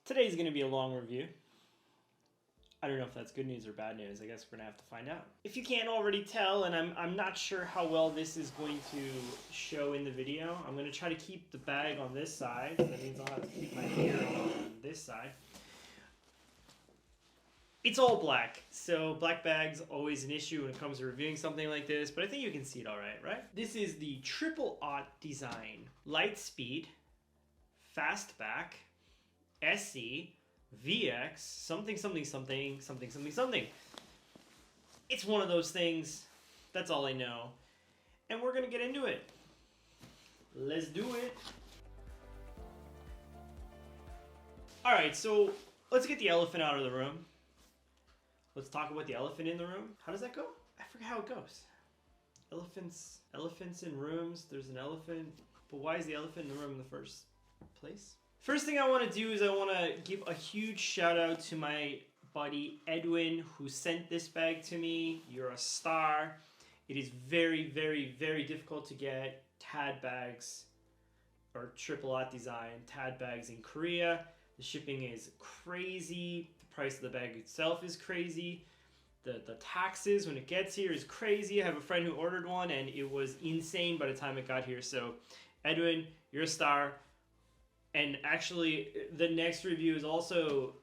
Today's going to be a long review. I don't know if that's good news or bad news. I guess we're going to have to find out. If you can't already tell, and I'm not sure how well this is going to show in the video, I'm going to try to keep the bag on this side. That means I'll have to keep my hair on this side. It's all black, so black bag's always an issue when it comes to reviewing something like this, but I think you can see it all right, right? This is the triple Aught design. Litespeed, Fastback, SE, VX, something. It's one of those things. That's all I know. And we're gonna get into it. Let's do it. All right, so let's get the elephant out of the room. Let's talk about the elephant in the room. How does that go? I forget how it goes. Elephants in rooms. There's an elephant, but why is the elephant in the room in the first place? First thing I want to do is I want to give a huge shout out to my buddy Edwin who sent this bag to me. You're a star. It is very, very, very difficult to get TAD bags or triple Aught design TAD bags in Korea. The shipping is crazy. The price of the bag itself is crazy. The taxes when it gets here is crazy. I have a friend who ordered one and it was insane by the time it got here. So Edwin, you're a star. And actually, the next review is also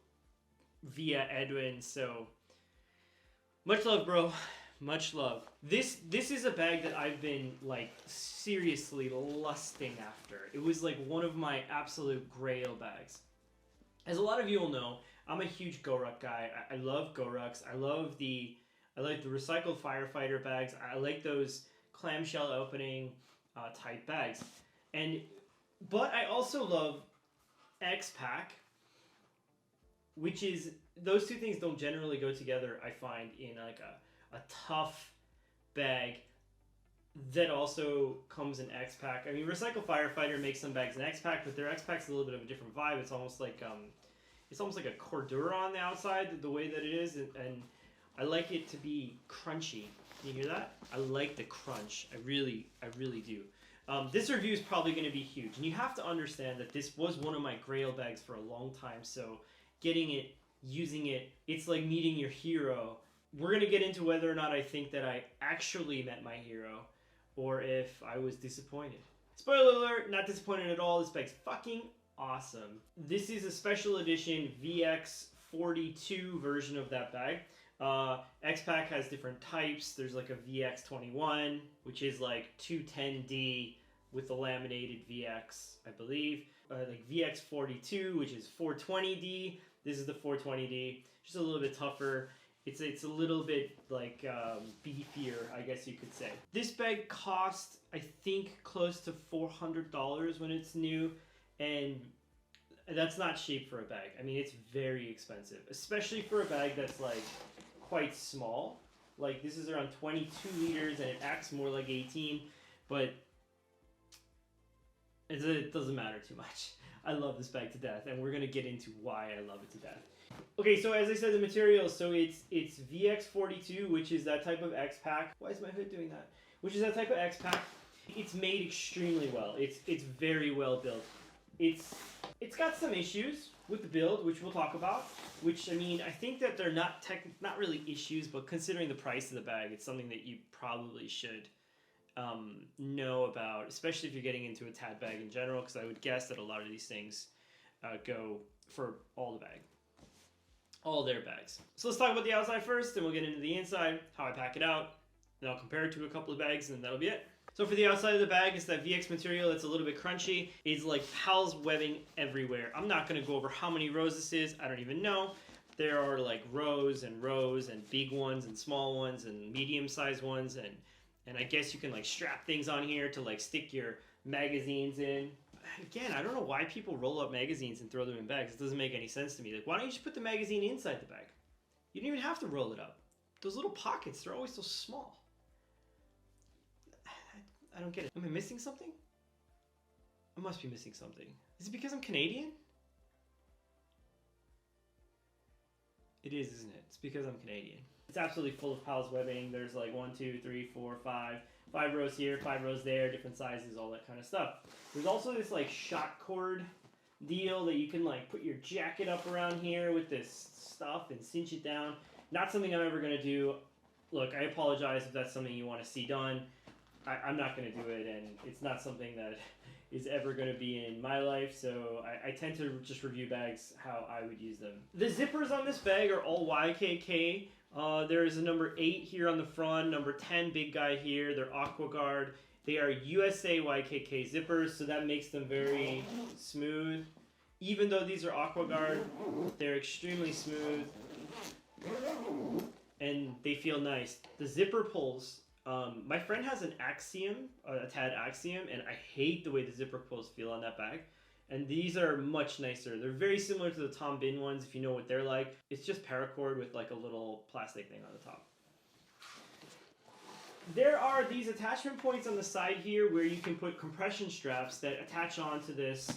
via Edwin, so much love, bro. Much love. This is a bag that I've been, like, seriously lusting after. It was, like, one of my absolute grail bags. As a lot of you will know, I'm a huge GoRuck guy. I love GoRucks. I like the recycled firefighter bags. I like those clamshell opening type bags. But I also love X-Pack, which is, those two things don't generally go together, I find, in like a tough bag that also comes in X-Pack. I mean, Recycle Firefighter makes some bags in X-Pack, but their X-Pack's a little bit of a different vibe. It's almost like a Cordura on the outside, the way that it is, and I like it to be crunchy. Can you hear that? I like the crunch. I really do. This review is probably going to be huge, and you have to understand that this was one of my grail bags for a long time, so getting it, using it, it's like meeting your hero. We're going to get into whether or not I think that I actually met my hero, or if I was disappointed. Spoiler alert, not disappointed at all. This bag's fucking awesome. This is a special edition VX42 version of that bag. X-Pack has different types. There's like a VX21, which is like 210D with a laminated VX, I believe. Like VX42, which is 420D. This is the 420D. Just a little bit tougher. It's a little bit like beefier, I guess you could say. This bag cost, I think, close to $400 when it's new, and that's not cheap for a bag. I mean, it's very expensive, especially for a bag that's like quite small. Like, this is around 22 liters and it acts more like 18, but it doesn't matter too much. I love this bag to death, and we're gonna get into why I love it to death. Okay, so as I said, the material, so it's VX42, which is that type of X-Pack. Why is my hood doing that? Which is that type of X-Pack. It's made extremely well. It's very well built. It's got some issues with the build, which we'll talk about, which, I mean, I think that they're not really issues, but considering the price of the bag, it's something that you probably should know about, especially if you're getting into a TAD bag in general, because I would guess that a lot of these things go for all their bags. So let's talk about the outside first, then we'll get into the inside, how I pack it out, then I'll compare it to a couple of bags, and that'll be it. So for the outside of the bag, it's that VX material. It's a little bit crunchy. It's like PALS webbing everywhere. I'm not going to go over how many rows this is. I don't even know. There are like rows and rows and big ones and small ones and medium-sized ones. And I guess you can like strap things on here to like stick your magazines in. Again, I don't know why people roll up magazines and throw them in bags. It doesn't make any sense to me. Like, why don't you just put the magazine inside the bag? You don't even have to roll it up. Those little pockets, they're always so small. I don't get it. Am I missing something? I must be missing something. Is it because I'm Canadian? It is, isn't it? It's because I'm Canadian. It's absolutely full of PALS webbing. There's like 1, 2, 3, 4, 5 rows here, 5 rows there, different sizes, all that kind of stuff. There's also this like shot cord deal that you can like put your jacket up around here with this stuff and cinch it down. Not something I'm ever going to do. Look, I apologize if that's something you want to see done. I'm not going to do it, and it's not something that is ever going to be in my life, so I tend to just review bags how I would use them. The zippers on this bag are all YKK. There is a number 8 here on the front, number 10 big guy here. They're AquaGuard. They are USA YKK zippers, so that makes them very smooth. Even though these are AquaGuard, they're extremely smooth, and they feel nice. The zipper pulls. My friend has an Axiom, a Tad Axiom, and I hate the way the zipper pulls feel on that bag. And these are much nicer. They're very similar to the Tom Bin ones, if you know what they're like. It's just paracord with like a little plastic thing on the top. There are these attachment points on the side here where you can put compression straps that attach onto this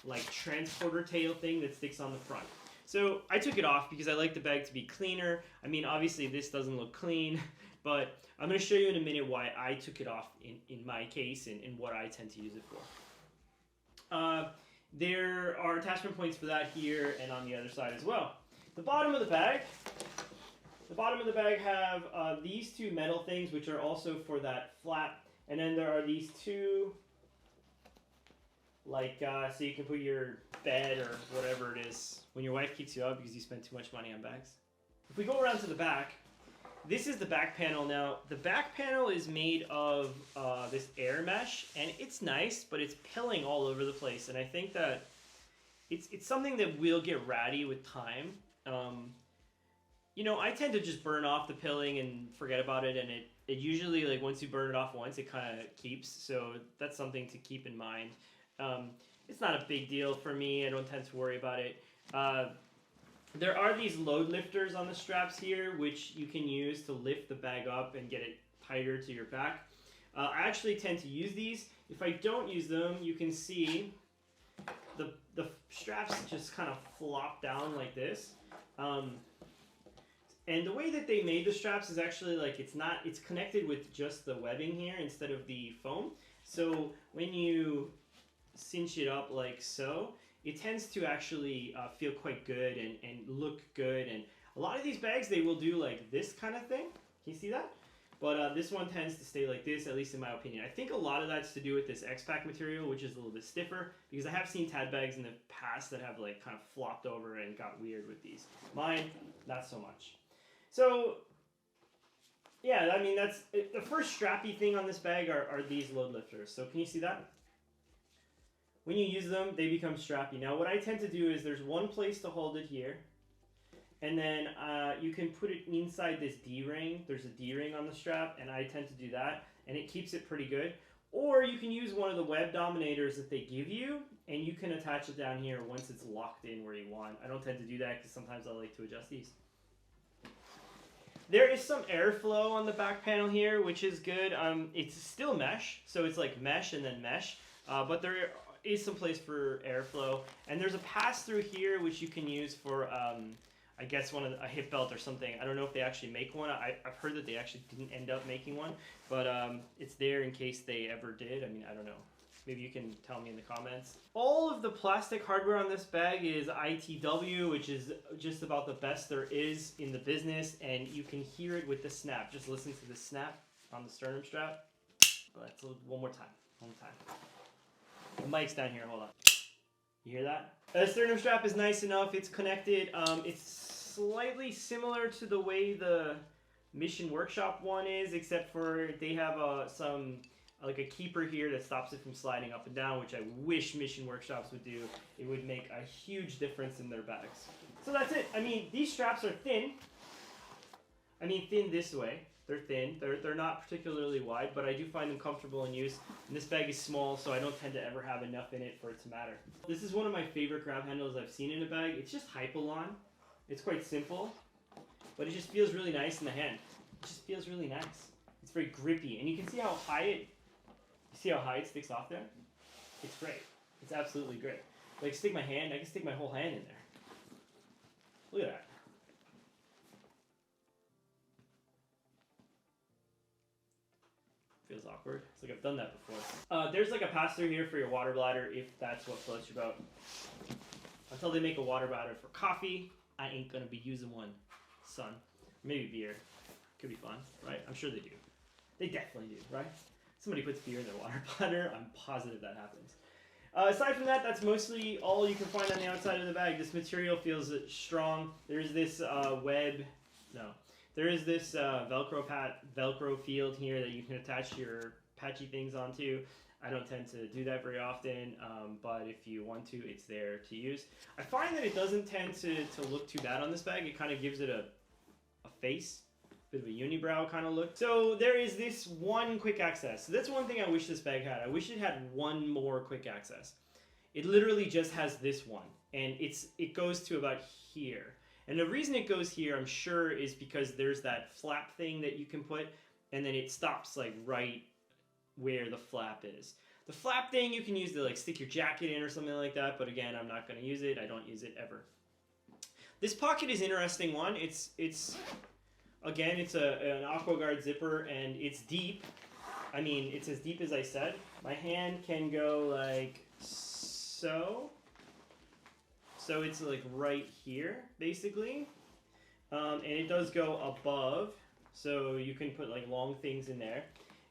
like transporter tail thing that sticks on the front. So I took it off because I like the bag to be cleaner. I mean, obviously this doesn't look clean, but I'm going to show you in a minute why I took it off in my case and what I tend to use it for. There are attachment points for that here and on the other side as well. The bottom of the bag have these two metal things, which are also for that flap, and then there are these two, like, so you can put your bed or whatever it is when your wife kicks you out because you spend too much money on bags. If we go around to the back, this is the back panel. Now, the back panel is made of this air mesh, and it's nice, but it's pilling all over the place, and I think that it's something that will get ratty with time. You know, I tend to just burn off the pilling and forget about it, and it usually, like, once you burn it off once, it kind of keeps, so that's something to keep in mind. It's not a big deal for me. I don't tend to worry about it. There are these load lifters on the straps here, which you can use to lift the bag up and get it tighter to your back. I actually tend to use these. If I don't use them, you can see the straps just kind of flop down like this. And the way that they made the straps is actually like it's connected with just the webbing here instead of the foam. So when you cinch it up like so, it tends to actually feel quite good and look good. And a lot of these bags, they will do like this kind of thing. Can you see that? But this one tends to stay like this, at least in my opinion. I think a lot of that's to do with this X-Pack material, which is a little bit stiffer, because I have seen Tad bags in the past that have like kind of flopped over and got weird with these. Mine, not so much. So, yeah, I mean, that's the first strappy thing on this bag are these load lifters. So can you see that? When you use them, they become strappy. Now, what I tend to do is there's one place to hold it here, and then you can put it inside this D-ring. There's a D-ring on the strap, and I tend to do that, and it keeps it pretty good. Or you can use one of the web dominators that they give you, and you can attach it down here once it's locked in where you want. I don't tend to do that because sometimes I like to adjust these. There is some airflow on the back panel here, which is good. It's still mesh, so it's like mesh and then mesh, but there is some place for airflow. And there's a pass-through here, which you can use for, I guess, a hip belt or something. I don't know if they actually make one. I've heard that they actually didn't end up making one, but it's there in case they ever did. I mean, I don't know. Maybe you can tell me in the comments. All of the plastic hardware on this bag is ITW, which is just about the best there is in the business, and you can hear it with the snap. Just listen to the snap on the sternum strap. Let's one more time. One more time. The mic's down here. Hold on. You hear that? The sternum strap is nice enough. It's connected. It's slightly similar to the way the Mission Workshop one is, except for they have like a keeper here that stops it from sliding up and down, which I wish Mission Workshops would do. It would make a huge difference in their bags. So that's it. I mean, these straps are thin. I mean, thin this way. They're thin. They're not particularly wide, but I do find them comfortable in use. And this bag is small, so I don't tend to ever have enough in it for it to matter. This is one of my favorite grab handles I've seen in a bag. It's just Hypalon. It's quite simple, but it just feels really nice in the hand. It just feels really nice. It's very grippy, and you can see how high it sticks off there? It's great. It's absolutely great. Like, I can stick my whole hand in there. Look at that. Feels awkward. It's like I've done that before. There's like a pass-through here for your water bladder if that's what floats your boat. Until they make a water bladder for coffee, I ain't gonna be using one, son. Maybe beer. Could be fun, right? I'm sure they do. They definitely do, right? Somebody puts beer in their water bladder, I'm positive that happens. Aside from that, that's mostly all you can find on the outside of the bag. This material feels strong. There's this there is this Velcro field here that you can attach your patchy things onto. I don't tend to do that very often, but if you want to, it's there to use. I find that it doesn't tend to look too bad on this bag. It kind of gives it a face, bit of a unibrow kind of look. So there is this one quick access. So that's one thing I wish this bag had. I wish it had one more quick access. It literally just has this one, and it goes to about here. And the reason it goes here, I'm sure, is because there's that flap thing that you can put, and then it stops like right where the flap is. The flap thing you can use to like stick your jacket in or something like that, but again, I'm not going to use it. I don't use it ever. This pocket is an interesting one. It's again, it's an AquaGuard zipper, and it's deep. I mean, it's as deep as I said. My hand can go like so. So it's like right here, basically. And it does go above, so you can put like long things in there.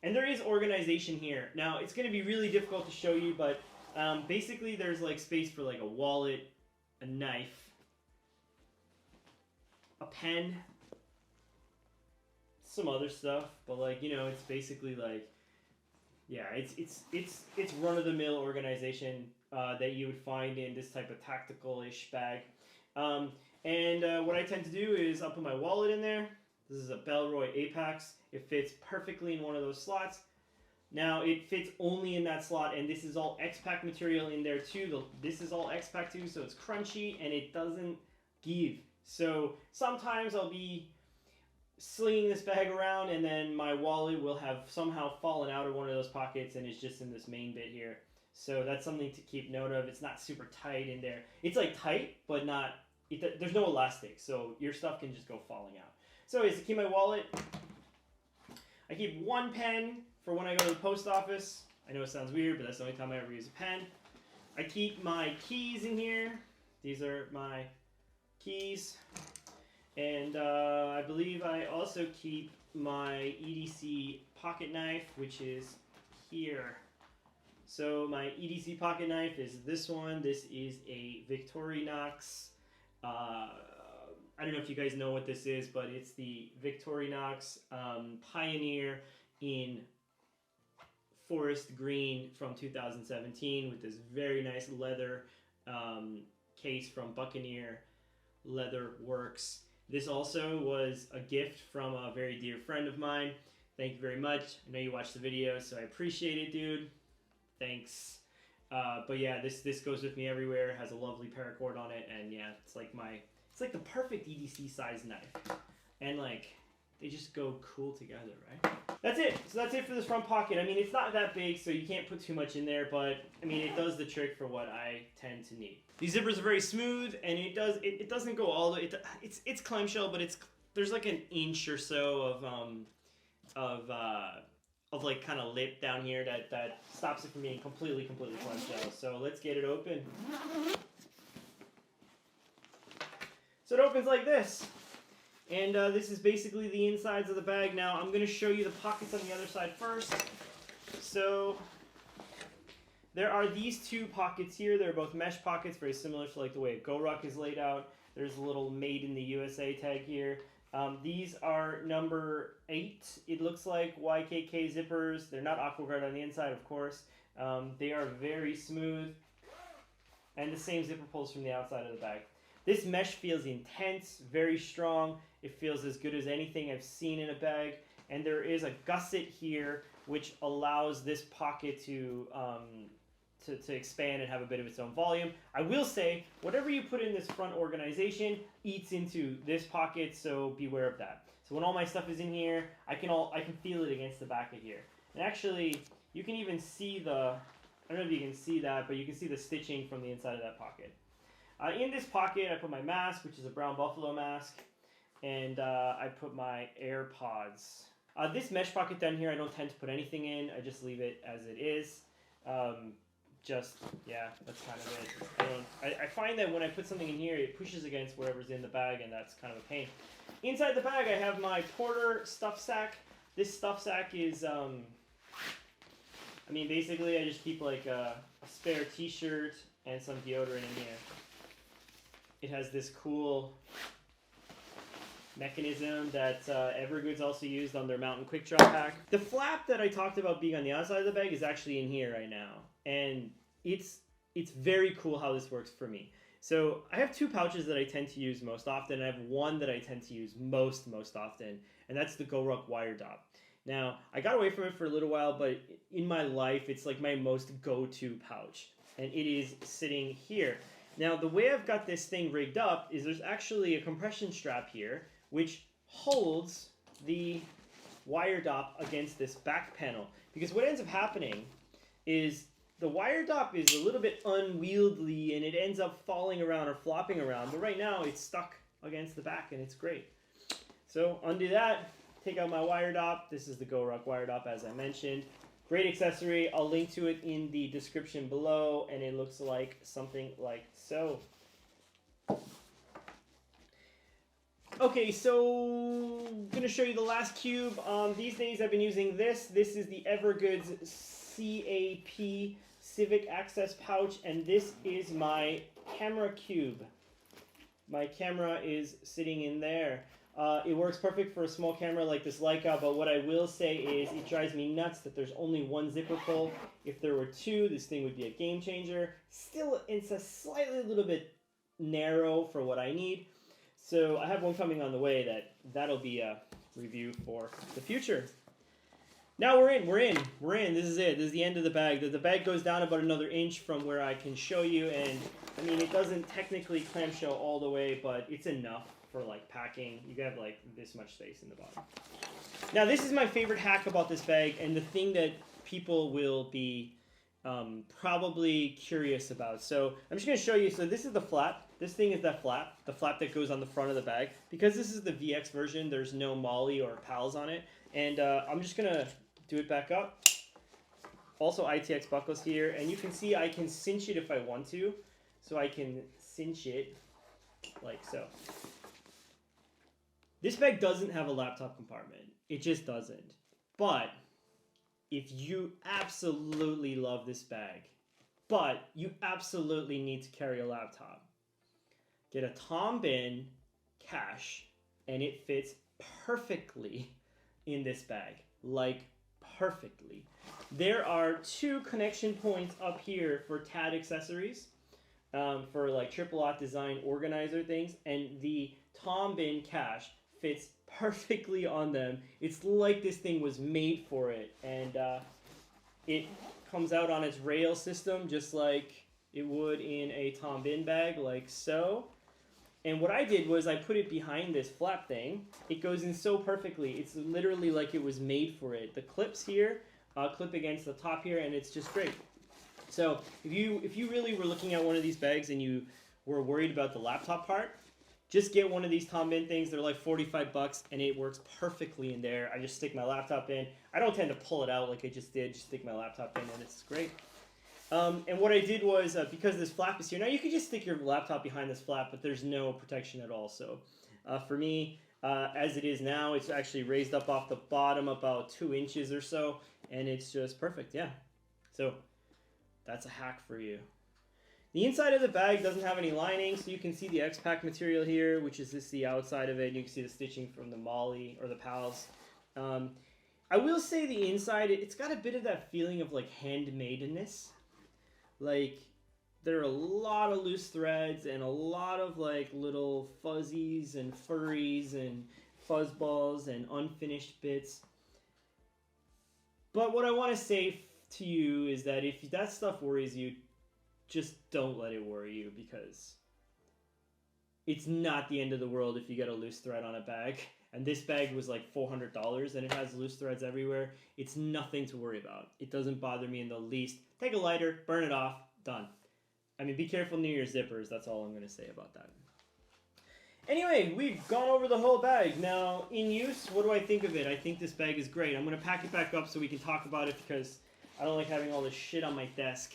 And there is organization here. Now, it's going to be really difficult to show you, but basically there's like space for like a wallet, a knife, a pen, some other stuff, but like, you know, it's basically like, yeah, it's run-of-the-mill organization that you would find in this type of tactical-ish bag. And what I tend to do is I'll put my wallet in there. This is a Bellroy Apex. It fits perfectly in one of those slots. Now, it fits only in that slot, and this is all X-Pack material in there too. This is all X-Pack too, so it's crunchy, and it doesn't give. So sometimes I'll be slinging this bag around, and then my wallet will have somehow fallen out of one of those pockets, and it's just in this main bit here. So that's something to keep note of. It's not super tight in there. It's like tight, but not. There's no elastic, so your stuff can just go falling out. So is to keep my wallet. I keep one pen for when I go to the post office. I know it sounds weird, but that's the only time I ever use a pen. I keep my keys in here. These are my keys. And I believe I also keep my EDC pocket knife, which is here. So my EDC pocket knife is this one. This is a Victorinox. I don't know if you guys know what this is, but it's the Victorinox Pioneer in forest green from 2017 with this very nice leather case from Buccaneer Leather Works. This also was a gift from a very dear friend of mine. Thank you very much. I know you watched the video, so I appreciate it, dude. Thanks. But yeah, this goes with me everywhere. It has a lovely paracord on it, and yeah, it's like the perfect EDC size knife. And like, they just go cool together, right? That's it. So that's it for this front pocket. I mean, it's not that big, so you can't put too much in there, but I mean, it does the trick for what I tend to need. These zippers are very smooth, and it doesn't go all the way. It's clamshell, but there's like an inch or so of like kind of lip down here that stops it from being completely clamshell. So let's get it open. So it opens like this. And this is basically the insides of the bag. Now I'm going to show you the pockets on the other side first. So there are these two pockets here. They're both mesh pockets, very similar to like the way a GoRuck is laid out. There's a little Made in the USA tag here. These are number 8, it looks like, YKK zippers. They're not AquaGuard on the inside, of course. They are very smooth. And the same zipper pulls from the outside of the bag. This mesh feels intense, very strong. It feels as good as anything I've seen in a bag. And there is a gusset here, which allows this pocket to expand and have a bit of its own volume. I will say, whatever you put in this front organization eats into this pocket, so beware of that. So when all my stuff is in here, I can feel it against the back of here. And actually, you can even see I don't know if you can see that, but you can see the stitching from the inside of that pocket. In this pocket, I put my mask, which is a brown buffalo mask, and I put my AirPods. This mesh pocket down here, I don't tend to put anything in. I just leave it as it is. Yeah, that's kind of it. I find that when I put something in here, it pushes against whatever's in the bag, and that's kind of a pain. Inside the bag, I have my Porter stuff sack. This stuff sack is, I mean, basically, I just keep like a spare t-shirt and some deodorant in here. It has this cool mechanism that Evergoods also used on their Mountain Quick Drop pack. The flap that I talked about being on the outside of the bag is actually in here right now, and it's very cool how this works for me. So I have two pouches that I tend to use most often, and I have one that I tend to use most often, and that's the GoRuck wire dop. Now, I got away from it for a little while, but in my life, it's like my most go-to pouch, and it is sitting here. Now, the way I've got this thing rigged up is there's actually a compression strap here, which holds the wire dop against this back panel. Because what ends up happening is the wire dop is a little bit unwieldy, and it ends up falling around or flopping around, but right now it's stuck against the back, and it's great. So undo that, take out my wire dop. This is the GoRuck wire dop, as I mentioned. Great accessory. I'll link to it in the description below, and it looks like something like so. Okay, so I'm going to show you the last cube. These days I've been using this. This is the Evergoods CAP Civic Access pouch, and this is my camera cube. My camera is sitting in there. It works perfect for a small camera like this Leica, but what I will say is it drives me nuts that there's only one zipper pull. If there were two, this thing would be a game changer. Still, it's a slightly little bit narrow for what I need. So I have one coming on the way that'll be a review for the future. Now we're in. This is it. This is the end of the bag. The bag goes down about another inch from where I can show you, and I mean, it doesn't technically clamshell all the way, but it's enough for like packing. You have like this much space in the bottom. Now this is my favorite hack about this bag, and the thing that people will be probably curious about. So I'm just going to show you. So this is the flap. This thing is that flap, the flap that goes on the front of the bag. Because this is the VX version, there's no Molly or pals on it. And I'm just going to do it back up. Also ITX buckles here, and you can see I can cinch it if I want to. So I can cinch it like so. This bag doesn't have a laptop compartment. It just doesn't. But if you absolutely love this bag, but you absolutely need to carry a laptop, get a Tom Bin cache, and it fits perfectly in this bag. Like, perfectly. There are two connection points up here for TAD accessories, for like triple Aught design organizer things, and the Tom Bin cache fits perfectly on them. It's like this thing was made for it, and it comes out on its rail system just like it would in a Tom Bin bag, like so. And what I did was I put it behind this flap thing. It goes in so perfectly. It's literally like it was made for it. The clips here clip against the top here, and it's just great. So if you really were looking at one of these bags and you were worried about the laptop part, just get one of these Tom Bin things. They're like 45 bucks, and it works perfectly in there. I just stick my laptop in. I don't tend to pull it out like I just did. Just stick my laptop in, and it's great. And what I did was, because this flap is here, now you could just stick your laptop behind this flap, but there's no protection at all. So for me, as it is now, it's actually raised up off the bottom about 2 inches or so, and it's just perfect, yeah. So that's a hack for you. The inside of the bag doesn't have any lining, so you can see the X-Pack material here, which is just the outside of it. You can see the stitching from the Molly or the pals. I will say the inside, it's got a bit of that feeling of like handmaidenness. Like, there are a lot of loose threads and a lot of like little fuzzies and furries and fuzzballs and unfinished bits. But what I want to say to you is that if that stuff worries you, just don't let it worry you, because it's not the end of the world if you get a loose thread on a bag. And this bag was like $400 and it has loose threads everywhere. It's nothing to worry about. It doesn't bother me in the least. Take a lighter, burn it off, done. I mean, be careful near your zippers. That's all I'm going to say about that. Anyway, we've gone over the whole bag. Now, in use, what do I think of it? I think this bag is great. I'm going to pack it back up so we can talk about it because I don't like having all this shit on my desk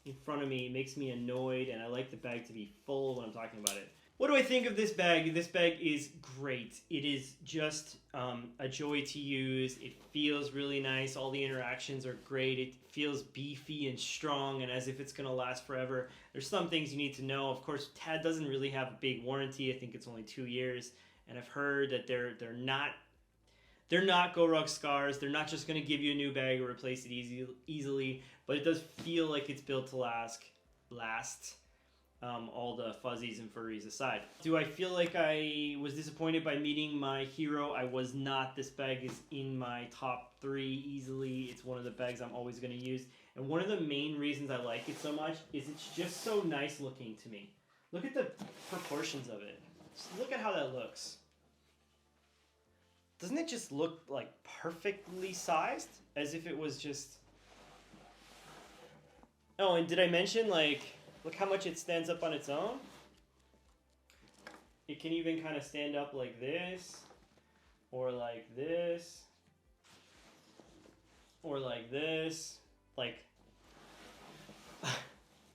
in front of me. It makes me annoyed, and I like the bag to be full when I'm talking about it. What do I think of this bag? This bag is great. It is just a joy to use. It feels really nice. All the interactions are great. It feels beefy and strong and as if it's going to last forever. There's some things you need to know. Of course, TAD doesn't really have a big warranty. I think it's only 2 years. And I've heard that they're not GoRuck scars. They're not just going to give you a new bag or replace it easily. But it does feel like it's built to last. All the fuzzies and furries aside. Do I feel like I was disappointed by meeting my hero? I was not. This bag is in my top 3 easily. It's one of the bags I'm always going to use. And one of the main reasons I like it so much is it's just so nice looking to me. Look at the proportions of it. Just look at how that looks. Doesn't it just look like perfectly sized? As if it was just... Oh, and did I mention like... Look how much it stands up on its own. It can even kind of stand up like this, or like this, or like this. Like,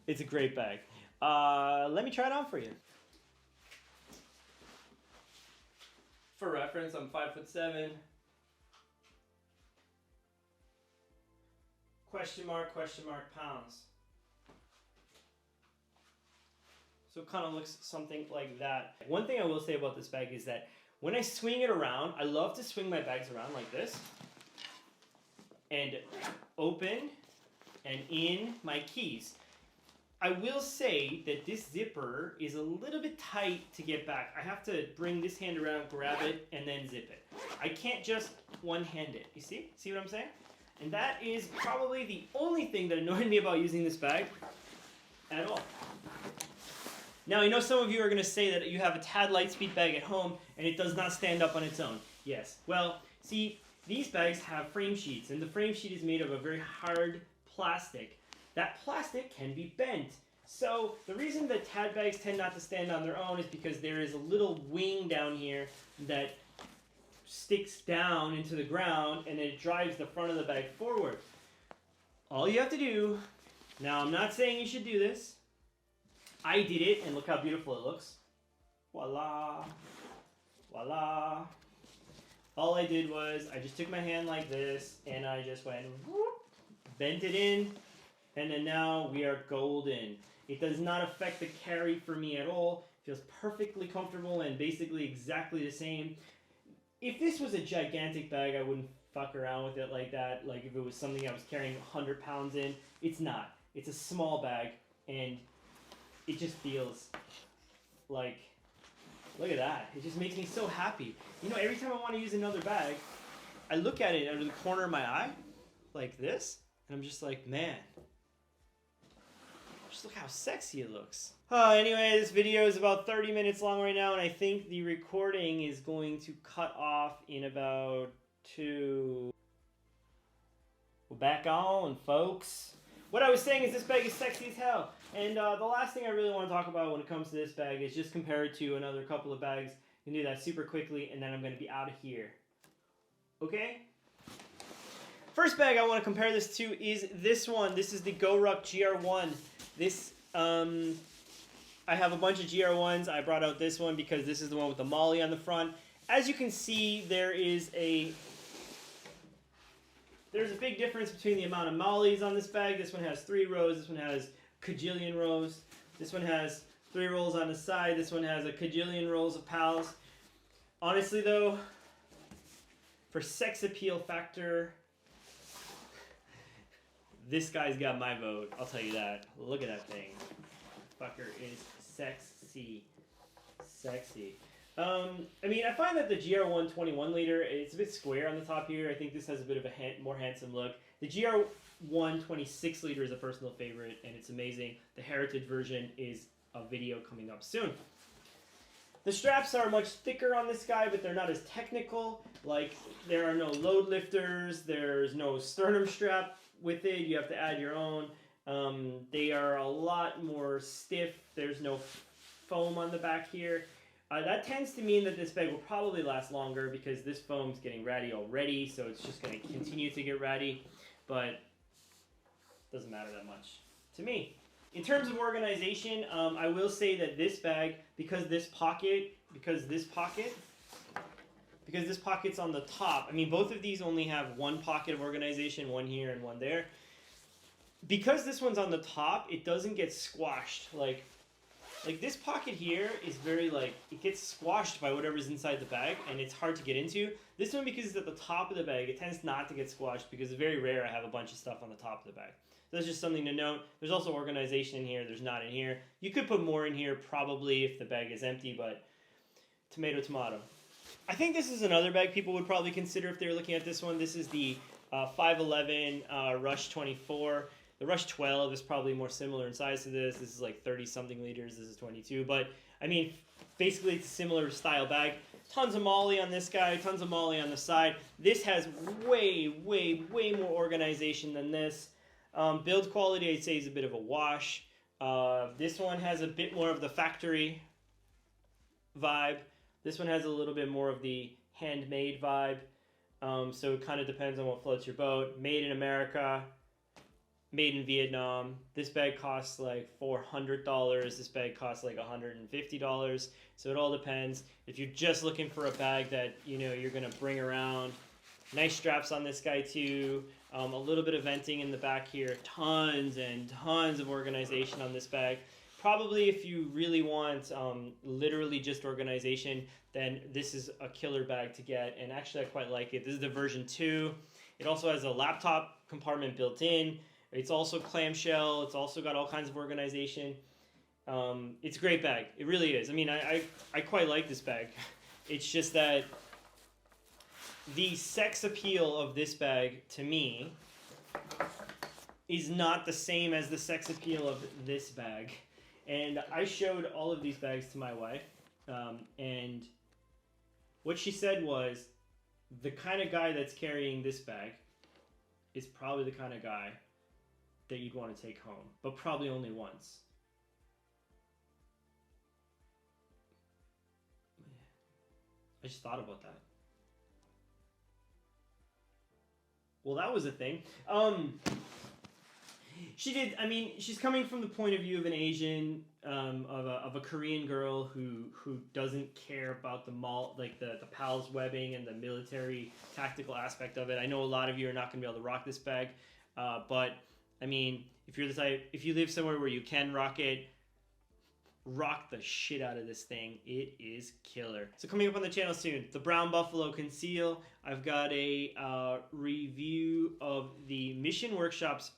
it's a great bag. Let me try it on for you. For reference, I'm 5'7". Question mark pounds. So it kind of looks something like that. One thing I will say about this bag is that when I swing it around, I love to swing my bags around like this. And open and in my keys. I will say that this zipper is a little bit tight to get back. I have to bring this hand around, grab it, and then zip it. I can't just one-hand it. You see? See what I'm saying? And that is probably the only thing that annoyed me about using this bag at all. Now, I know some of you are going to say that you have a TAD Litespeed bag at home and it does not stand up on its own. Yes. Well, see, these bags have frame sheets, and the frame sheet is made of a very hard plastic. That plastic can be bent. So the reason that TAD bags tend not to stand on their own is because there is a little wing down here that sticks down into the ground and it drives the front of the bag forward. All you have to do, now I'm not saying you should do this, I did it, and look how beautiful it looks. Voila. Voila. All I did was, I just took my hand like this, and I just went, whoop, bent it in, and then now we are golden. It does not affect the carry for me at all. It feels perfectly comfortable and basically exactly the same. If this was a gigantic bag, I wouldn't fuck around with it like that. Like if it was something I was carrying 100 pounds in. It's not. It's a small bag, and it just feels like, look at that. It just makes me so happy. You know, every time I want to use another bag, I look at it out of the corner of my eye, like this, and I'm just like, man, just look how sexy it looks. Anyway, this video is about 30 minutes long right now, and I think the recording is going to cut off in about 2. We're back on, folks. What I was saying is this bag is sexy as hell. And the last thing I really want to talk about when it comes to this bag is just compare it to another couple of bags. You can do that super quickly, and then I'm going to be out of here. Okay? First bag I want to compare this to is this one. This is the GoRuck GR1. This, I have a bunch of GR1s. I brought out this one because this is the one with the molly on the front. As you can see, there's a big difference between the amount of mollies on this bag. This one has 3 rows. This one has kajillion rows. This one has 3 rolls on the side. This one has a kajillion rolls of pals. Honestly, though, for sex appeal factor, this guy's got my vote. I'll tell you that. Look at that thing. Fucker is sexy. Sexy. I mean, I find that the GR1 21 liter, it's a bit square on the top here. I think this has a bit of a more handsome look. The GR1 26 liter is a personal favorite, and it's amazing. The Heritage version is a video coming up soon. The straps are much thicker on this guy, but they're not as technical. Like, there are no load lifters. There's no sternum strap with it. You have to add your own. They are a lot more stiff. There's no foam on the back here. That tends to mean that this bag will probably last longer because this foam's getting ratty already, so it's just going to continue to get ratty, but doesn't matter that much to me. In terms of organization, I will say that this bag, because this pocket's on the top, I mean, both of these only have one pocket of organization, one here and one there. Because this one's on the top, it doesn't get squashed. Like this pocket here is very it gets squashed by whatever's inside the bag, and it's hard to get into. This one, because it's at the top of the bag, it tends not to get squashed because it's very rare I have a bunch of stuff on the top of the bag. So that's just something to note. There's also organization in here. There's not in here. You could put more in here probably if the bag is empty, but tomato, tomato. I think this is another bag people would probably consider if they were looking at this one. This is the 511 Rush 24. The Rush 12 is probably more similar in size to this. This is like 30-something liters. This is 22. But, I mean, basically it's a similar style bag. Tons of molly on this guy. Tons of molly on the side. This has way, way, way more organization than this. Build quality, I'd say, is a bit of a wash. This one has a bit more of the factory vibe. This one has a little bit more of the handmade vibe. So it kind of depends on what floats your boat. Made in America. Made in Vietnam. This bag costs like $400. This bag costs like $150. So it all depends. If you're just looking for a bag that you're gonna bring around, nice straps on this guy too. A little bit of venting in the back here. Tons and tons of organization on this bag. Probably if you really want literally just organization, then this is a killer bag to get. And actually I quite like it. This is the version 2. It also has a laptop compartment built in. It's also clamshell. It's also got all kinds of organization. It's a great bag. It really is. I mean, I quite like this bag. It's just that the sex appeal of this bag, to me, is not the same as the sex appeal of this bag. And I showed all of these bags to my wife. And what she said was, the kind of guy that's carrying this bag is probably the kind of guy that you'd want to take home, but probably only once. I just thought about that. Well, that was a thing. She did. I mean, she's coming from the point of view of an Asian, of a Korean girl who doesn't care about the PALS webbing and the military tactical aspect of it. I know a lot of you are not going to be able to rock this bag, but I mean, if you're the type, if you live somewhere where you can rock it, rock the shit out of this thing. It is killer. So coming up on the channel soon, the Brown Buffalo Conceal. I've got a review of the Mission Workshop's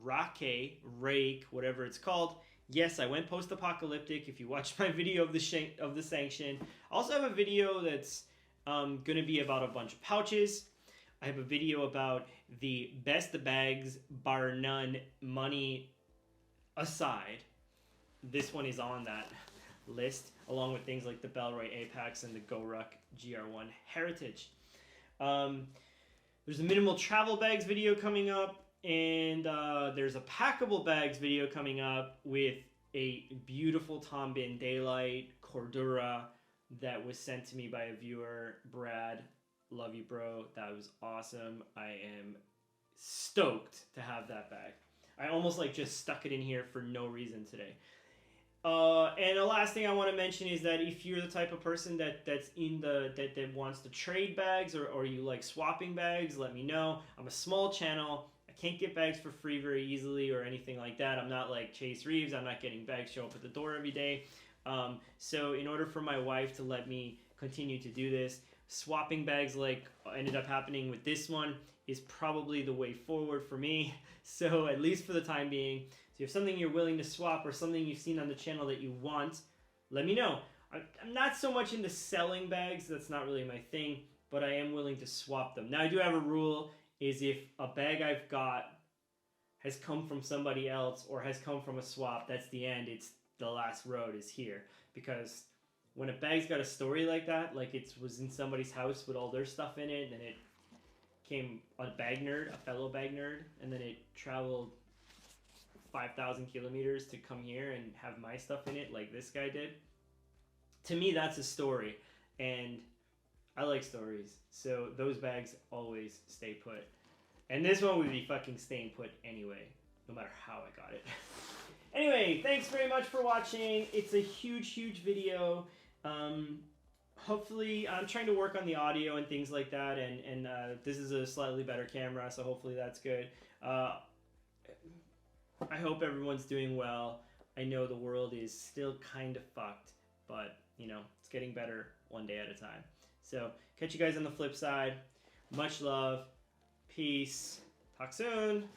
Rake, whatever it's called. Yes, I went post-apocalyptic. If you watched my video of the sanction, I also have a video that's going to be about a bunch of pouches. I have a video about the best bags, bar none, money aside. This one is on that list, along with things like the Bellroy Apex and the GoRuck GR1 Heritage. There's a minimal travel bags video coming up, and there's a packable bags video coming up with a beautiful Tom Bin Daylight Cordura that was sent to me by a viewer, Brad. Love you, bro. That was awesome. I am stoked to have that bag. I almost just stuck it in here for no reason today. And the last thing I want to mention is that if you're the type of person that wants to trade bags or you like swapping bags, let me know. I'm a small channel. I can't get bags for free very easily or anything like that. I'm not like Chase Reeves. I'm not getting bags show up at the door every day. So in order for my wife to let me continue to do this, swapping bags like ended up happening with this one is probably the way forward for me. So at least for the time being. So if you have something you're willing to swap or something you've seen on the channel that you want, let me know. I'm not so much into selling bags. That's not really my thing, but I am willing to swap them. Now I do have a rule, is if a bag I've got has come from somebody else or has come from a swap, that's the end. It's the last road is here. Because when a bag's got a story like that, like it was in somebody's house with all their stuff in it, and then it came a bag nerd, a fellow bag nerd, and then it traveled 5,000 kilometers to come here and have my stuff in it like this guy did. To me, that's a story, and I like stories. So those bags always stay put. And this one would be fucking staying put anyway, no matter how I got it. Anyway, thanks very much for watching. It's a huge video. Hopefully, I'm trying to work on the audio and things like that, and this is a slightly better camera, so hopefully that's good. I hope everyone's doing well. I know the world is still kind of fucked, but, you know, it's getting better one day at a time. So, catch you guys on the flip side. Much love. Peace. Talk soon.